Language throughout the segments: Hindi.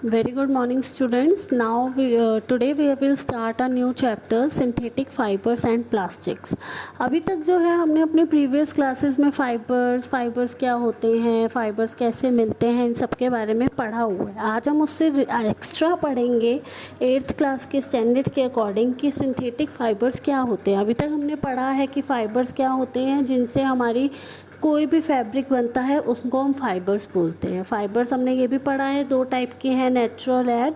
Very good morning, students. Now today we will start a new chapter synthetic fibers and plastics. अभी तक जो है हमने अपने प्रीवियस क्लासेस में फाइबर्स क्या होते हैं, फाइबर्स कैसे मिलते हैं, इन सब के बारे में पढ़ा हुआ है. आज हम उससे एक्स्ट्रा पढ़ेंगे 8th क्लास के स्टैंडर्ड के अकॉर्डिंग कि सिंथेटिक फाइबर्स क्या होते हैं. अभी तक हमने पढ़ा है कि फाइबर्स क्या होते हैं, जिनसे हमारी कोई भी फैब्रिक बनता है उसको हम फाइबर्स बोलते हैं. फाइबर्स हमने ये भी पढ़ा है, 2 टाइप के हैं, नेचुरल एंड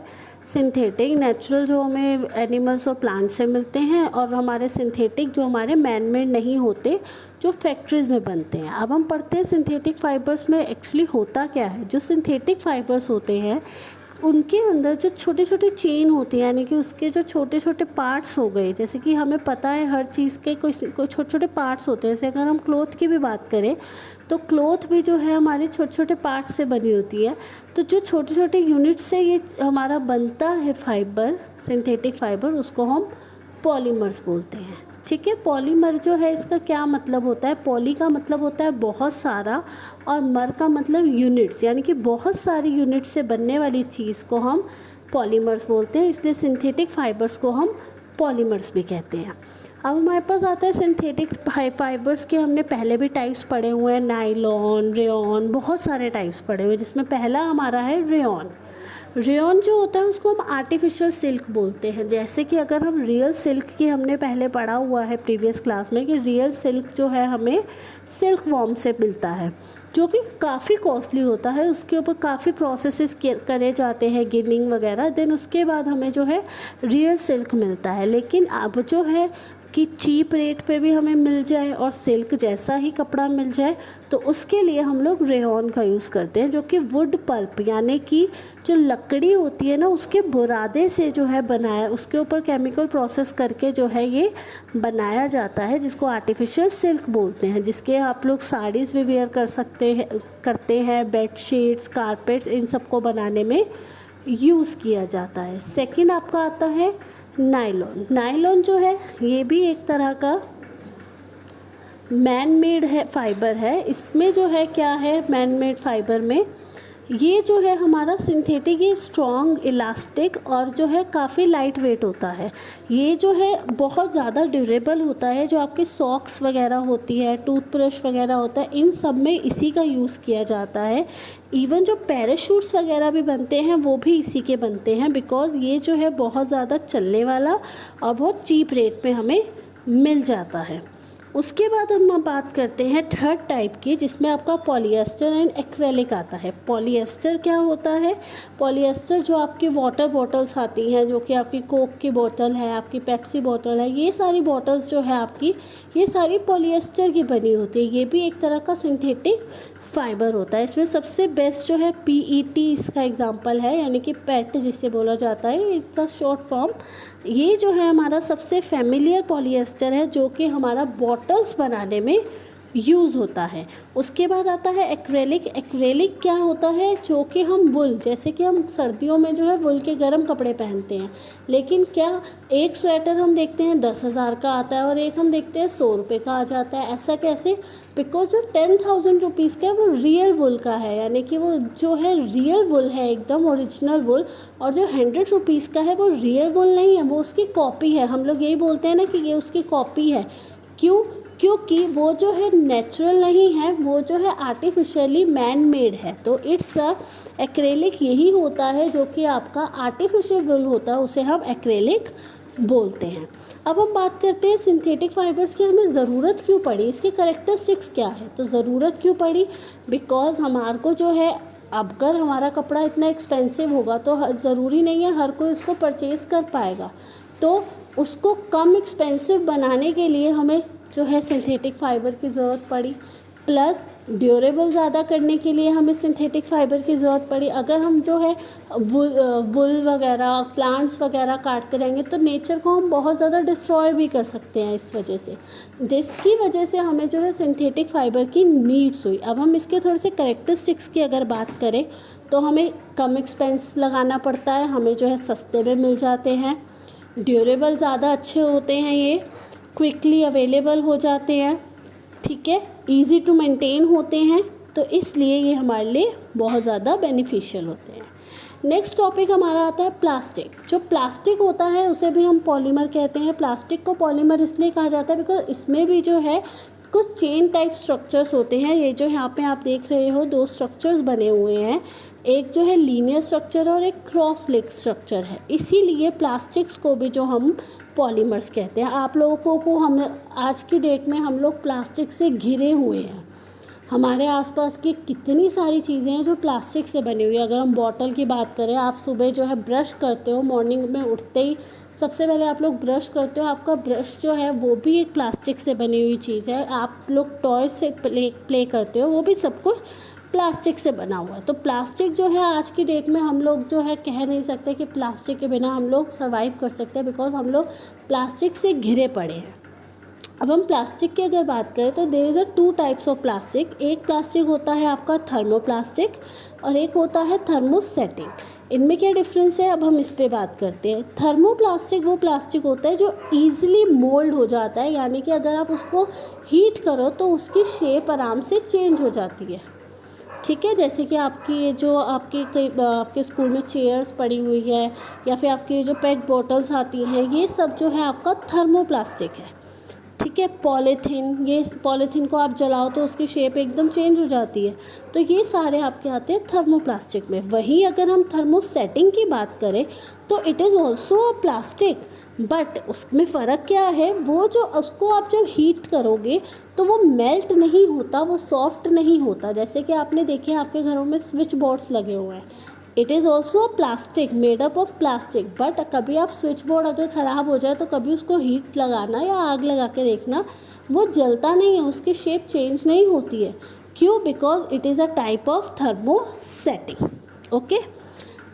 सिंथेटिक. नेचुरल जो हमें एनिमल्स और प्लांट से मिलते हैं, और हमारे सिंथेटिक जो हमारे मैन मेड नहीं होते, जो फैक्ट्रीज में बनते हैं. अब हम पढ़ते हैं सिंथेटिक फाइबर्स में एक्चुअली होता क्या है. जो सिंथेटिक फाइबर्स होते हैं उनके अंदर जो छोटे छोटे चेन होती है, यानी कि उसके जो छोटे छोटे पार्ट्स हो गए, जैसे कि हमें पता है हर चीज़ के कोई छोटे छोटे पार्ट्स होते हैं. जैसे अगर हम क्लॉथ की भी बात करें तो क्लॉथ भी जो है हमारे छोटे छोटे पार्ट्स से बनी होती है. तो जो छोटे छोटे यूनिट से ये हमारा बनता है फाइबर, सिंथेटिक फाइबर, उसको हम पॉलीमर्स बोलते हैं. ठीक है. पॉलीमर जो है इसका क्या मतलब होता है. पॉली का मतलब होता है बहुत सारा, और मर का मतलब यूनिट्स, यानी कि बहुत सारी यूनिट्स से बनने वाली चीज़ को हम पॉलीमर्स बोलते हैं. इसलिए सिंथेटिक फाइबर्स को हम पॉलीमर्स भी कहते हैं. अब हमारे पास आता है सिंथेटिक फाइबर्स के. हमने पहले भी टाइप्स पढ़े हुए हैं, नायलॉन, रेयॉन, बहुत सारे टाइप्स पढ़े हुए हैं, जिसमें पहला हमारा है रेयॉन. रेयॉन जो होता है उसको हम आर्टिफिशियल सिल्क बोलते हैं. जैसे कि अगर हम रियल सिल्क की, हमने पहले पढ़ा हुआ है प्रीवियस क्लास में कि रियल सिल्क जो है हमें सिल्क वॉर्म से मिलता है, जो कि काफ़ी कॉस्टली होता है. उसके ऊपर काफ़ी प्रोसेसेस करे जाते हैं, गिनिंग वगैरह, देन उसके बाद हमें जो है रियल सिल्क मिलता है. लेकिन अब जो है कि चीप रेट पे भी हमें मिल जाए और सिल्क जैसा ही कपड़ा मिल जाए, तो उसके लिए हम लोग रेयॉन का यूज़ करते हैं, जो कि वुड पल्प, यानी कि जो लकड़ी होती है ना, उसके बुरादे से जो है बनाया, उसके ऊपर केमिकल प्रोसेस करके जो है ये बनाया जाता है, जिसको आर्टिफिशियल सिल्क बोलते हैं. जिसके आप लोग साड़ीज़ भी वेयर करते हैं, बेडशीट्स, कारपेट्स, इन सब को बनाने में यूज़ किया जाता है. सेकंड आपका आता है नायलॉन. नायलॉन जो है ये भी एक तरह का मैन मेड है फाइबर है. इसमें जो है क्या है, मैन मेड फाइबर में ये जो है हमारा सिंथेटिक, ये स्ट्रॉन्ग, इलास्टिक और जो है काफ़ी लाइट वेट होता है. ये जो है बहुत ज़्यादा ड्यूरेबल होता है. जो आपके सॉक्स वगैरह होती है, टूथब्रश वगैरह होता है, इन सब में इसी का यूज़ किया जाता है. इवन जो पैराशूट्स वगैरह भी बनते हैं वो भी इसी के बनते हैं, बिकॉज़ ये जो है बहुत ज़्यादा चलने वाला और बहुत चीप रेट में हमें मिल जाता है. उसके बाद हम बात करते हैं थर्ड टाइप की, जिसमें आपका पॉलिएस्टर एंड एक्रेलिक आता है. पॉलिएस्टर क्या होता है. पॉलिएस्टर जो आपकी वाटर बॉटल्स आती हैं, जो कि आपकी कोक की बोतल है, आपकी पेप्सी बोतल है, ये सारी बॉटल्स जो है आपकी, ये सारी पॉलिएस्टर की बनी होती है. ये भी एक तरह का सिंथेटिक फाइबर होता है. इसमें सबसे बेस्ट जो है पीईटी इसका एग्जांपल है, यानी कि पेट जिससे बोला जाता है, इट्स अ शॉर्ट फॉर्म. ये जो है हमारा सबसे फेमिलियर पॉलिएस्टर है, जो कि हमारा बॉटल्स बनाने में यूज़ होता है. उसके बाद आता है एक्रेलिक. एक्रेलिक क्या होता है, जो कि हम वुल, जैसे कि हम सर्दियों में जो है वुल के गर्म कपड़े पहनते हैं, लेकिन क्या एक स्वेटर हम देखते हैं 10,000 का आता है और एक हम देखते हैं 100 रुपये का आ जाता है. ऐसा कैसे. बिकॉज जो 10,000 रुपीज़ का है वो रियल वुल का है, यानी कि वो जो है रियल वुल है, एकदम ओरिजिनल वुल. और जो 100 रुपीज़ का है वो रियल वुल नहीं है, वो उसकी कॉपी है. हम लोग यही बोलते हैं ना कि ये उसकी कॉपी है. क्यों. क्योंकि वो जो है नेचुरल नहीं है, वो जो है आर्टिफिशियली मैन मेड है. तो इट्स एक्रेलिक यही होता है, जो कि आपका आर्टिफिशियल वुल होता है, उसे हम एक्रेलिक बोलते हैं. अब हम बात करते हैं सिंथेटिक फाइबर्स की. हमें ज़रूरत क्यों पड़ी, इसके कैरेक्टरिस्टिक्स क्या है. तो ज़रूरत क्यों पड़ी, बिकॉज़ हमारे को जो है, अगर हमारा कपड़ा इतना एक्सपेंसिव होगा तो ज़रूरी नहीं है हर कोई उसको परचेज़ कर पाएगा. तो उसको कम एक्सपेंसिव बनाने के लिए हमें जो है सिंथेटिक फ़ाइबर की ज़रूरत पड़ी. प्लस ड्यूरेबल ज़्यादा करने के लिए हमें सिंथेटिक फ़ाइबर की ज़रूरत पड़ी. अगर हम जो है वुल वगैरह, प्लांट्स वगैरह काटते रहेंगे तो नेचर को हम बहुत ज़्यादा डिस्ट्रॉय भी कर सकते हैं. इस वजह से, जिसकी वजह से हमें जो है सिंथेटिक फ़ाइबर की नीड्स हुई. अब हम इसके थोड़े से कैरेक्टरिस्टिक्स की अगर बात करें तो हमें कम एक्सपेंस लगाना पड़ता है, हमें जो है सस्ते में मिल जाते हैं, ड्यूरेबल ज़्यादा अच्छे होते हैं, ये क्विकली अवेलेबल हो जाते हैं, ठीक है, इजी टू मेंटेन होते हैं. तो इसलिए ये हमारे लिए बहुत ज़्यादा बेनिफिशियल होते हैं. नेक्स्ट टॉपिक हमारा आता है प्लास्टिक। जो प्लास्टिक होता है उसे भी हम पॉलीमर कहते हैं। प्लास्टिक को पॉलीमर इसलिए कहा जाता है बिकॉज इसमें भी जो है कुछ चेन टाइप स्ट्रक्चर्स होते हैं। ये जो यहाँ पे आप देख रहे हो 2 स्ट्रक्चर्स बने हुए हैं, एक जो है लीनियर स्ट्रक्चर और एक क्रॉस लिंक स्ट्रक्चर है। इसीलिए प्लास्टिक्स को भी जो हम पॉलीमर्स कहते हैं। आप लोगों को हम आज की डेट में हम लोग प्लास्टिक से घिरे हुए हैं। हमारे आसपास की कितनी सारी चीज़ें हैं जो प्लास्टिक से बनी हुई है। अगर हम बॉटल की बात करें, आप सुबह जो है ब्रश करते हो, मॉर्निंग में उठते ही सबसे पहले आप लोग ब्रश करते हो, आपका ब्रश जो है वो भी एक प्लास्टिक से बनी हुई चीज़ है। आप लोग टॉय से प्ले करते हो, वो भी सब कुछ प्लास्टिक से बना हुआ है। तो प्लास्टिक जो है आज की डेट में हम लोग जो है कह नहीं सकते कि प्लास्टिक के बिना हम लोग सर्वाइव कर सकते हैं, बिकॉज हम लोग प्लास्टिक से घिरे पड़े हैं। अब हम प्लास्टिक की अगर बात करें तो there is a 2 types of plastic. एक प्लास्टिक होता है आपका थर्मोप्लास्टिक और एक होता है थर्मोसेटिंग। इनमें क्या डिफरेंस है, अब हम इस पे बात करते हैं। थर्मोप्लास्टिक वो प्लास्टिक होता है जो ईजिली मोल्ड हो जाता है, यानी कि अगर आप उसको हीट करो तो उसकी शेप आराम से चेंज हो जाती है। ठीक है, जैसे कि आपकी जो आपके स्कूल में चेयर्स पड़ी हुई है या फिर आपकी जो पेट बॉटल्स आती हैं, ये सब जो है आपका थर्मोप्लास्टिक है। ठीक है, पॉलीथीन, ये पॉलीथीन को आप जलाओ तो उसकी शेप एकदम चेंज हो जाती है। तो ये सारे आपके आते हैं थर्मोप्लास्टिक में। वहीं अगर हम थर्मोसेटिंग की बात करें तो it is also a plastic, but उसमें फ़र्क क्या है, वो जो उसको आप जब हीट करोगे तो वो मेल्ट नहीं होता, वो सॉफ्ट नहीं होता। जैसे कि आपने देखे आपके घरों में स्विच बोर्ड्स लगे हुए हैं, it is also a plastic, made up of plastic. But कभी आप स्विच बोर्ड अगर ख़राब हो जाए तो कभी उसको हीट लगाना या आग लगा के देखना, वो जलता नहीं है, उसकी शेप चेंज नहीं होती है। क्यों? Because it is a type of thermosetting. Okay,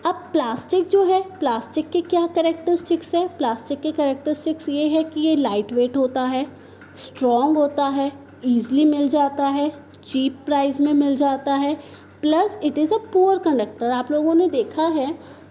अब प्लास्टिक जो है, प्लास्टिक के क्या कैरेक्टरिस्टिक्स है? प्लास्टिक के कैरेक्टरिस्टिक्स ये है कि ये लाइट वेट होता है, स्ट्रॉन्ग होता है, ईज़िली मिल जाता है, चीप प्राइस में मिल जाता है, plus it is a poor conductor. आप लोगों ने देखा है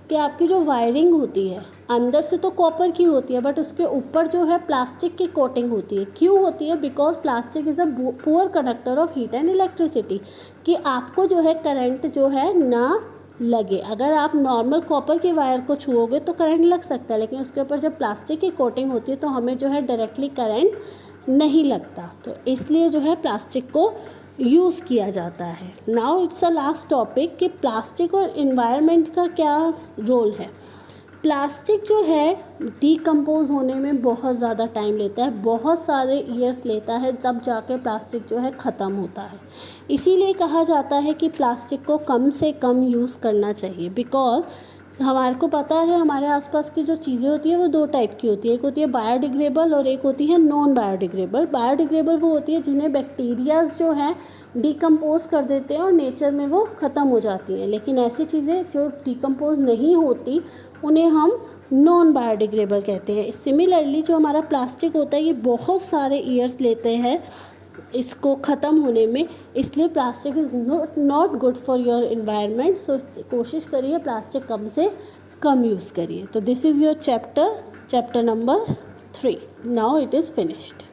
कि आपकी जो वायरिंग होती है अंदर से तो कॉपर की होती है, बट उसके ऊपर जो है प्लास्टिक की कोटिंग होती है। क्यों होती है? Because plastic is a poor conductor of heat and electricity, कि आपको जो है करंट जो है ना लगे। अगर आप नॉर्मल कॉपर के वायर को छुओगे तो करंट लग सकता है, लेकिन उसके ऊपर जब प्लास्टिक की कोटिंग होती है तो हमें जो है डायरेक्टली करंट नहीं लगता। तो इसलिए जो है प्लास्टिक को यूज़ किया जाता है। Now it's a last topic कि प्लास्टिक और इन्वायरमेंट का क्या रोल है। प्लास्टिक जो है डीकम्पोज होने में बहुत ज़्यादा टाइम लेता है, बहुत सारे ईयर्स लेता है, तब जाके प्लास्टिक जो है ख़त्म होता है। इसीलिए कहा जाता है कि प्लास्टिक को कम से कम यूज़ करना चाहिए, बिकॉज हमारे को पता है हमारे आसपास की जो चीज़ें होती है वो 2 टाइप की होती है। एक होती है बायोडिग्रेडेबल और एक होती है नॉन बायोडिग्रेडेबल। बायोडिग्रेडेबल वो होती है जिन्हें बैक्टीरियाज जो हैं डीकम्पोज कर देते हैं और नेचर में वो ख़त्म हो जाती हैं, लेकिन ऐसी चीज़ें जो डीकम्पोज नहीं होती उन्हें हम नॉन बायोडिग्रेडेबल कहते हैं। सिमिलरली जो हमारा प्लास्टिक होता है ये बहुत सारे ईयर्स लेते हैं इसको ख़त्म होने में, इसलिए plastic is not good for your environment. So कोशिश करिए प्लास्टिक कम से कम यूज़ करिए। तो this is your chapter number 3। Now it is finished.